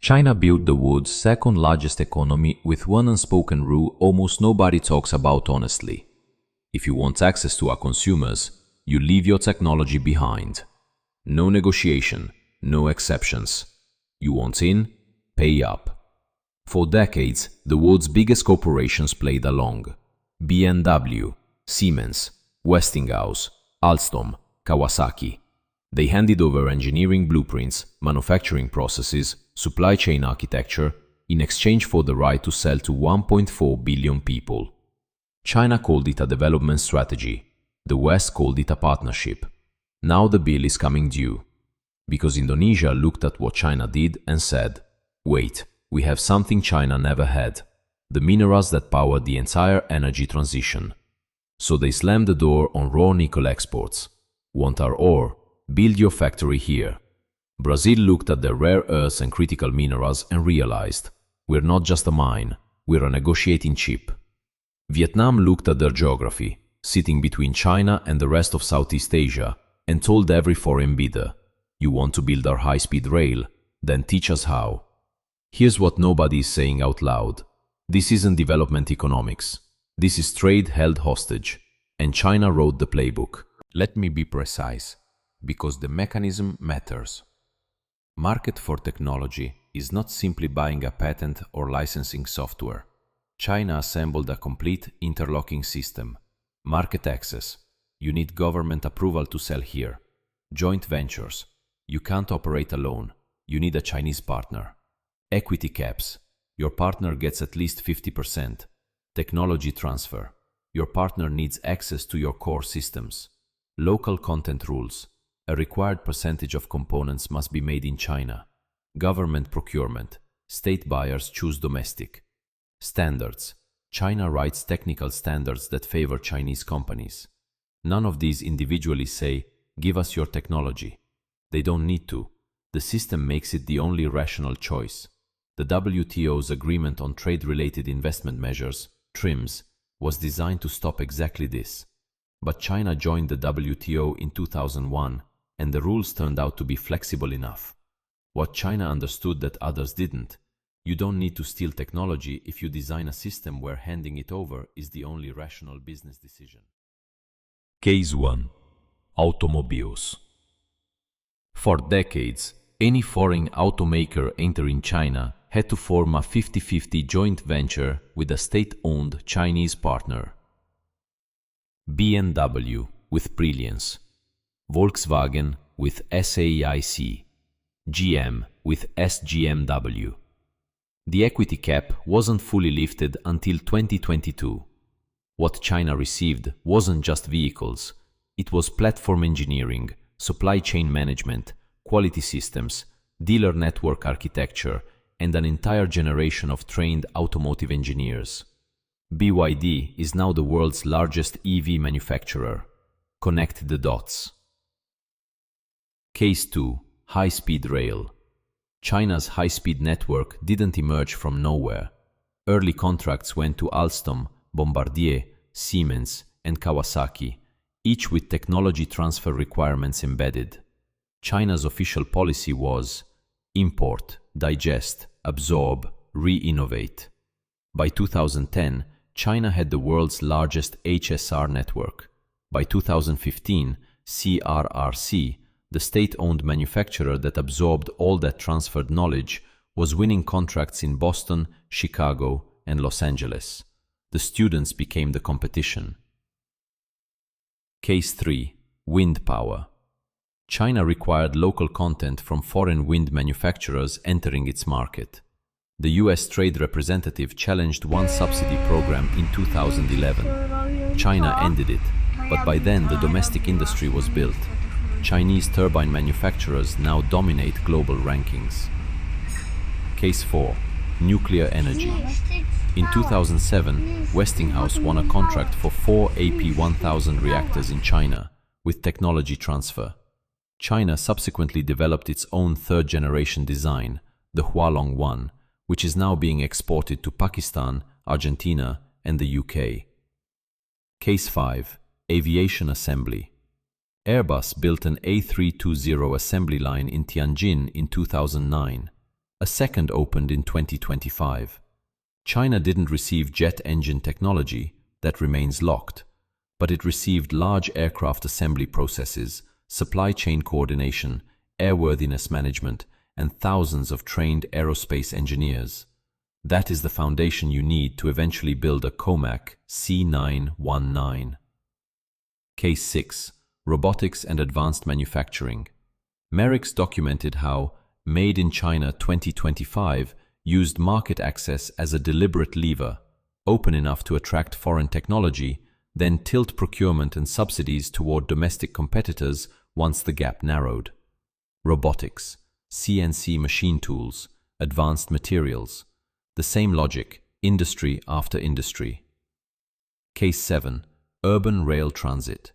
China built the world's second largest economy with one unspoken rule almost nobody talks about honestly. If you want access to our consumers, you leave your technology behind. No negotiation, no exceptions. You want in? Pay up. For decades, the world's biggest corporations played along. BMW, Siemens, Westinghouse, Alstom, Kawasaki. They handed over engineering blueprints, manufacturing processes, supply chain architecture in exchange for the right to sell to 1.4 billion people. China called it a development strategy. The West called it a partnership. Now the bill is coming due. Because Indonesia looked at what China did and said, wait, we have something China never had. The minerals that power the entire energy transition. So they slammed the door on raw nickel exports. Want our ore? Build your factory here. Brazil looked at the rare earths and critical minerals and realized, we're not just a mine, we're a negotiating chip. Vietnam looked at their geography, sitting between China and the rest of Southeast Asia, and told every foreign bidder, you want to build our high-speed rail? Then teach us how. Here's what nobody is saying out loud. This isn't development economics. This is trade held hostage. And China wrote the playbook. Let me be precise, because the mechanism matters. Market for technology is not simply buying a patent or licensing software. China assembled a complete interlocking system. Market access. You need government approval to sell here. Joint ventures. You can't operate alone. You need a Chinese partner. Equity caps. Your partner gets at least 50%. Technology transfer. Your partner needs access to your core systems. Local content rules. A required percentage of components must be made in China. Government procurement. State buyers choose domestic. Standards. China writes technical standards that favor Chinese companies. None of these individually say, give us your technology. They don't need to. The system makes it the only rational choice. The WTO's Agreement on Trade-Related Investment Measures, TRIMS, was designed to stop exactly this. But China joined the WTO in 2001, and the rules turned out to be flexible enough. What China understood that others didn't: you don't need to steal technology if you design a system where handing it over is the only rational business decision. Case 1. Automobiles. For decades, any foreign automaker entering China had to form a 50-50 joint venture with a state-owned Chinese partner. BMW with Brilliance, Volkswagen with SAIC, GM with SGMW. The equity cap wasn't fully lifted until 2022. What China received wasn't just vehicles, it was platform engineering, supply chain management, quality systems, dealer network architecture, and an entire generation of trained automotive engineers. BYD is now the world's largest EV manufacturer. Connect the dots. Case 2. High-speed rail. China's high-speed network didn't emerge from nowhere. Early contracts went to Alstom, Bombardier, Siemens, and Kawasaki, each with technology transfer requirements embedded. China's official policy was import, digest, absorb, re-innovate. By 2010, China had the world's largest HSR network. By 2015, CRRC, the state-owned manufacturer that absorbed all that transferred knowledge, was winning contracts in Boston, Chicago, and Los Angeles. The students became the competition. Case 3. Wind power. China required local content from foreign wind manufacturers entering its market. The US Trade Representative challenged one subsidy program in 2011. China ended it, but by then the domestic industry was built. Chinese turbine manufacturers now dominate global rankings. Case 4. Nuclear energy. In 2007, Westinghouse won a contract for 4 AP1000 reactors in China, with technology transfer. China subsequently developed its own third-generation design, the Hualong 1, which is now being exported to Pakistan, Argentina, and the UK. Case 5. Aviation assembly. Airbus built an A320 assembly line in Tianjin in 2009. A second opened in 2025. China didn't receive jet engine technology, that remains locked, but it received large aircraft assembly processes, supply chain coordination, airworthiness management, and thousands of trained aerospace engineers. That is the foundation you need to eventually build a COMAC C919. Case 6. Robotics and Advanced Manufacturing. Merix documented how Made in China 2025 used market access as a deliberate lever, open enough to attract foreign technology, then tilt procurement and subsidies toward domestic competitors once the gap narrowed. Robotics, CNC machine tools, advanced materials. The same logic, industry after industry. Case 7. Urban rail transit.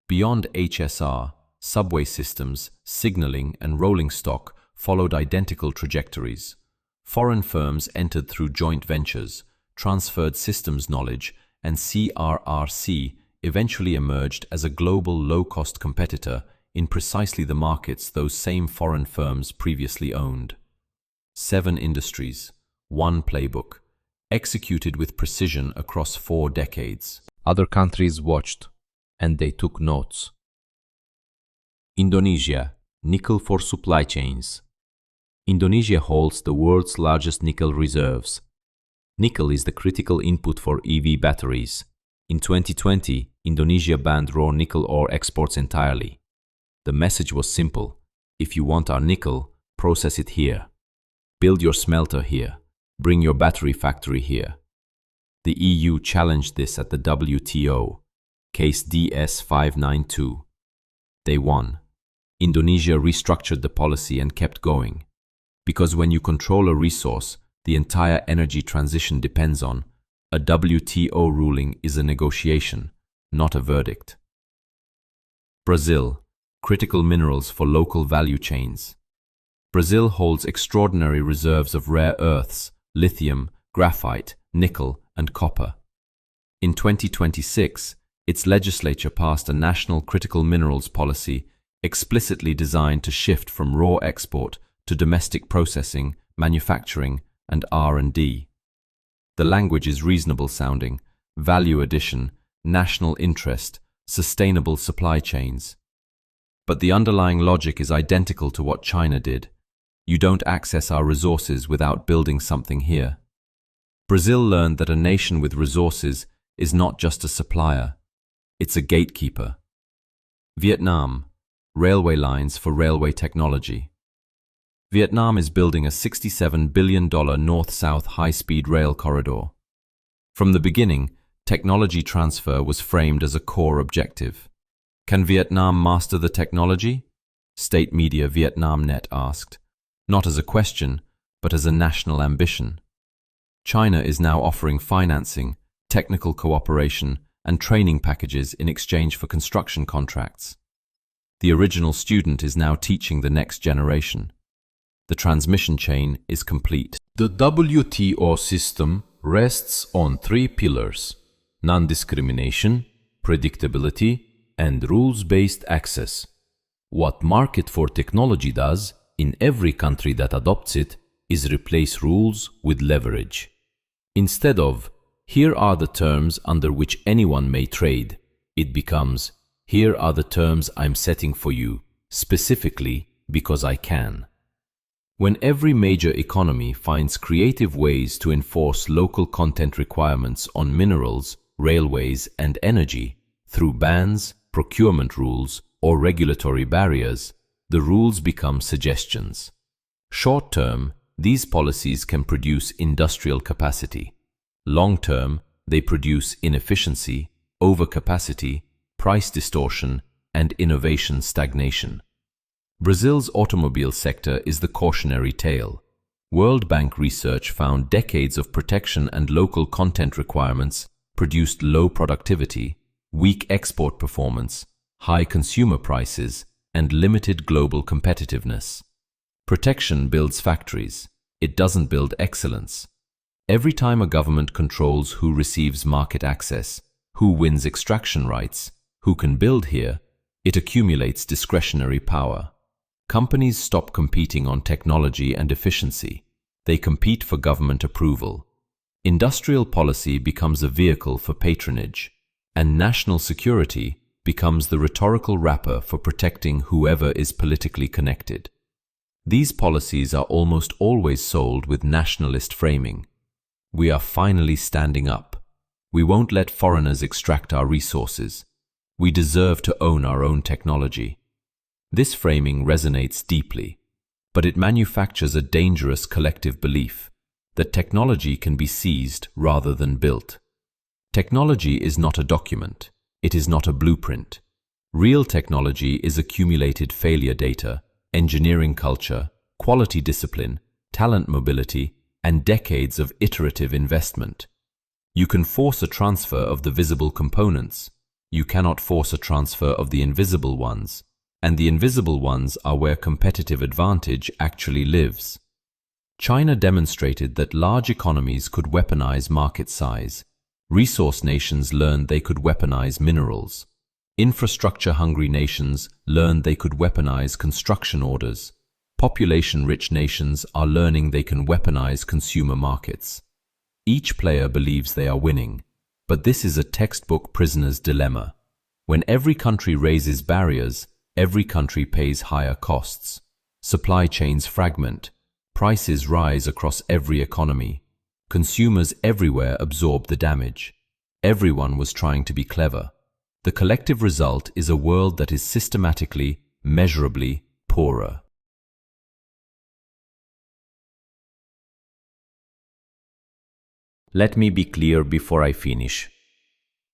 Beyond HSR, subway systems, signaling, and rolling stock followed identical trajectories. Foreign firms entered through joint ventures, transferred systems knowledge, and CRRC eventually emerged as a global low-cost competitor in precisely the markets those same foreign firms previously owned. 7 industries, 1 playbook, executed with precision across 4 decades. Other countries watched, and they took notes. Indonesia, nickel for supply chains. Indonesia holds the world's largest nickel reserves. Nickel is the critical input for EV batteries. In 2020, Indonesia banned raw nickel ore exports entirely. The message was simple: if you want our nickel, process it here. Build your smelter here. Bring your battery factory here. The EU challenged this at the WTO, case DS592. They won. Indonesia restructured the policy and kept going. Because when you control a resource, the entire energy transition depends on, a WTO ruling is a negotiation, not a verdict. Brazil, critical minerals for local value chains. Brazil holds extraordinary reserves of rare earths, lithium, graphite, nickel, and copper. In 2026, its legislature passed a national critical minerals policy explicitly designed to shift from raw export to domestic processing, manufacturing, and R&D. The language is reasonable sounding: value addition, national interest, sustainable supply chains. But the underlying logic is identical to what China did. You don't access our resources without building something here. Brazil learned that a nation with resources is not just a supplier, it's a gatekeeper. Vietnam, railway lines for railway technology. Vietnam is building a $67 billion north-south high-speed rail corridor. From the beginning, technology transfer was framed as a core objective. Can Vietnam master the technology? State media Vietnamnet asked, not as a question, but as a national ambition. China is now offering financing, technical cooperation, and training packages in exchange for construction contracts. The original student is now teaching the next generation. The transmission chain is complete. The WTO system rests on 3 pillars: non-discrimination, predictability, and rules-based access. What Market for Technology does in every country that adopts it is replace rules with leverage. Instead of, here are the terms under which anyone may trade, it becomes, here are the terms I'm setting for you, specifically because I can. When every major economy finds creative ways to enforce local content requirements on minerals, railways, and energy, through bans, procurement rules, or regulatory barriers, the rules become suggestions. Short-term, these policies can produce industrial capacity. Long-term, they produce inefficiency, overcapacity, price distortion, and innovation stagnation. Brazil's automobile sector is the cautionary tale. World Bank research found decades of protection and local content requirements produced low productivity, weak export performance, high consumer prices, and limited global competitiveness. Protection builds factories. It doesn't build excellence. Every time a government controls who receives market access, who wins extraction rights, who can build here, it accumulates discretionary power. Companies stop competing on technology and efficiency. They compete for government approval. Industrial policy becomes a vehicle for patronage, and national security becomes the rhetorical wrapper for protecting whoever is politically connected. These policies are almost always sold with nationalist framing. We are finally standing up. We won't let foreigners extract our resources. We deserve to own our own technology. This framing resonates deeply, but it manufactures a dangerous collective belief that technology can be seized rather than built. Technology is not a document. It is not a blueprint. Real technology is accumulated failure data, engineering culture, quality discipline, talent mobility, and decades of iterative investment. You can force a transfer of the visible components. You cannot force a transfer of the invisible ones, and the invisible ones are where competitive advantage actually lives. China demonstrated that large economies could weaponize market size. Resource nations learned they could weaponize minerals. Infrastructure-hungry nations learned they could weaponize construction orders. Population-rich nations are learning they can weaponize consumer markets. Each player believes they are winning, but this is a textbook prisoner's dilemma. When every country raises barriers, every country pays higher costs. Supply chains fragment. Prices rise across every economy. Consumers everywhere absorb the damage. Everyone was trying to be clever. The collective result is a world that is systematically, measurably poorer. Let me be clear before I finish.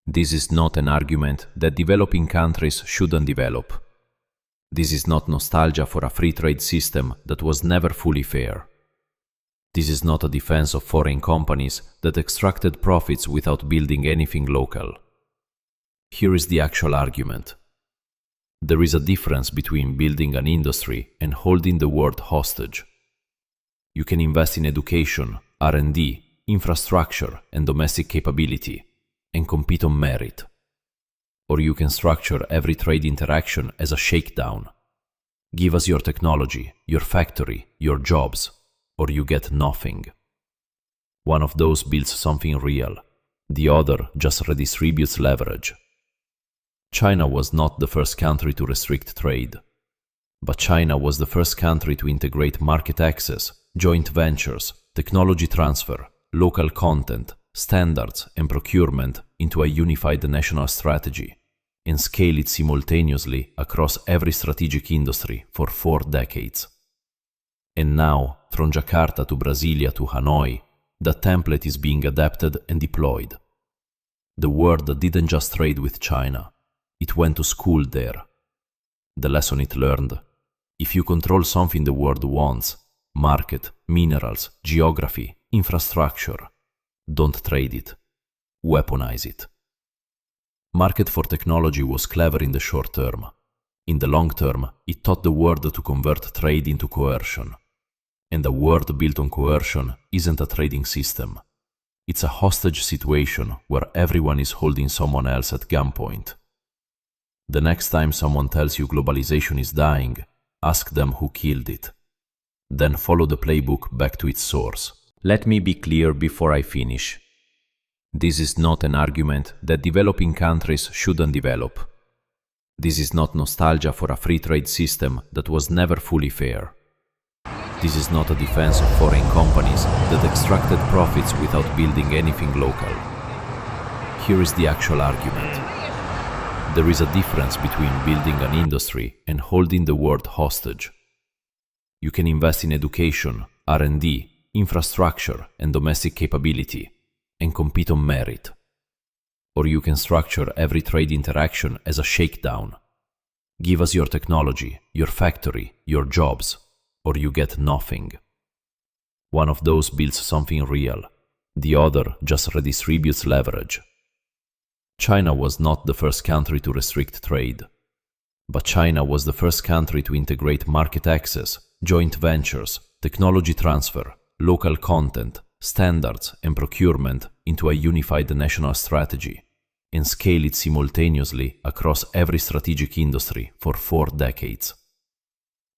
This is not an argument that developing countries shouldn't develop. This is not nostalgia for a free trade system that was never fully fair. This is not a defense of foreign companies that extracted profits without building anything local. Here is the actual argument. There is a difference between building an industry and holding the world hostage. You can invest in education, R&D, infrastructure, and domestic capability, and compete on merit. Or you can structure every trade interaction as a shakedown. Give us your technology, your factory, your jobs, or you get nothing. One of those builds something real. The other just redistributes leverage. China was not the first country to restrict trade, but China was the first country to integrate market access, joint ventures, technology transfer, local content, standards, and procurement into a unified national strategy, and scale it simultaneously across every strategic industry for 4 decades. And now, from Jakarta to Brasilia to Hanoi, that template is being adapted and deployed. The world didn't just trade with China, it went to school there. The lesson it learned: if you control something the world wants, market, minerals, geography, infrastructure, don't trade it, weaponize it. Market for technology was clever in the short term. In the long term, it taught the world to convert trade into coercion. And a world built on coercion isn't a trading system. It's a hostage situation where everyone is holding someone else at gunpoint. The next time someone tells you globalization is dying, ask them who killed it. Then follow the playbook back to its source. Let me be clear before I finish. This is not an argument that developing countries shouldn't develop. This is not nostalgia for a free trade system that was never fully fair. This is not a defense of foreign companies that extracted profits without building anything local. Here is the actual argument. There is a difference between building an industry and holding the world hostage. You can invest in education, R&D, infrastructure, and domestic capability, and compete on merit. Or you can structure every trade interaction as a shakedown. Give us your technology, your factory, your jobs, or you get nothing. One of those builds something real. The other just redistributes leverage. China was not the first country to restrict trade, but China was the first country to integrate market access, joint ventures, technology transfer, local content, standards, and procurement into a unified national strategy, and scale it simultaneously across every strategic industry for 4 decades.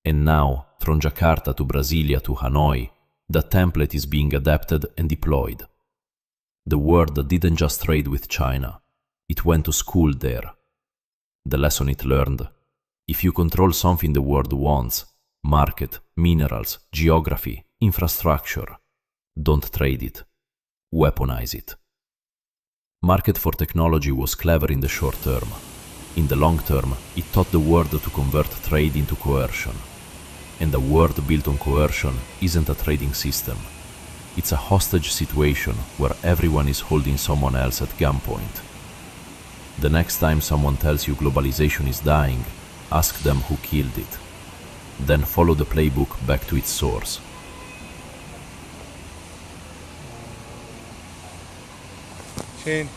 And now, from Jakarta to Brasilia to Hanoi, that template is being adapted and deployed. The world didn't just trade with China, it went to school there. The lesson it learned: if you control something the world wants, market, minerals, geography, infrastructure, don't trade it, weaponize it. Market for technology was clever in the short term. In the long term, it taught the world to convert trade into coercion. And a world built on coercion isn't a trading system. It's a hostage situation where everyone is holding someone else at gunpoint. The next time someone tells you globalization is dying, ask them who killed it. Then follow the playbook back to its source. Shane.